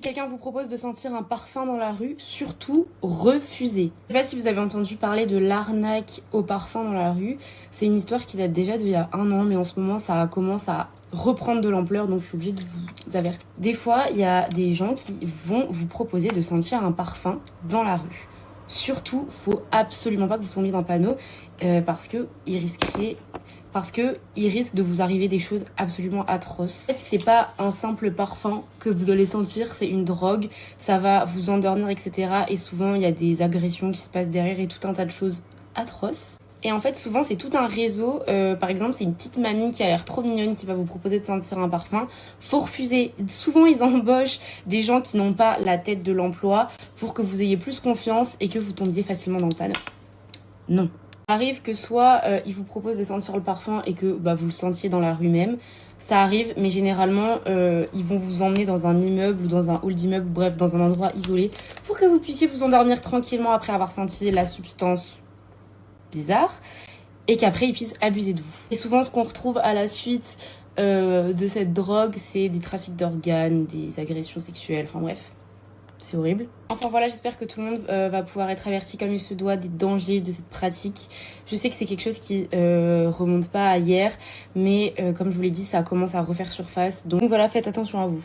quelqu'un vous propose de sentir un parfum dans la rue, surtout refusez. Je sais pas si vous avez entendu parler de l'arnaque au parfum dans la rue. C'est une histoire qui date déjà d'il y a 1 an, mais en ce moment ça commence à reprendre de l'ampleur, donc je suis obligée de vous avertir. Des fois, il y a des gens qui vont vous proposer de sentir un parfum dans la rue. Surtout, faut absolument pas que vous tombiez dans le panneau parce que il risque de vous arriver des choses absolument atroces. En fait, c'est pas un simple parfum que vous allez sentir, c'est une drogue, ça va vous endormir, etc. Et souvent, il y a des agressions qui se passent derrière et tout un tas de choses atroces. Et en fait, souvent, c'est tout un réseau. Par exemple, c'est une petite mamie qui a l'air trop mignonne qui va vous proposer de sentir un parfum. Faut refuser. Souvent, ils embauchent des gens qui n'ont pas la tête de l'emploi pour que vous ayez plus confiance et que vous tombiez facilement dans le panneau. Non. Ça arrive que soit ils vous proposent de sentir le parfum et que vous le sentiez dans la rue même. Ça arrive, mais généralement, ils vont vous emmener dans un immeuble ou dans un hall d'immeuble, bref, dans un endroit isolé pour que vous puissiez vous endormir tranquillement après avoir senti la substance bizarre et qu'après ils puissent abuser de vous. Et souvent ce qu'on retrouve à la suite de cette drogue, c'est des trafics d'organes, des agressions sexuelles, enfin bref, c'est horrible. Enfin voilà, j'espère que tout le monde va pouvoir être averti comme il se doit des dangers de cette pratique. Je sais que c'est quelque chose qui remonte pas à hier, mais comme je vous l'ai dit, ça commence à refaire surface. Donc voilà, faites attention à vous.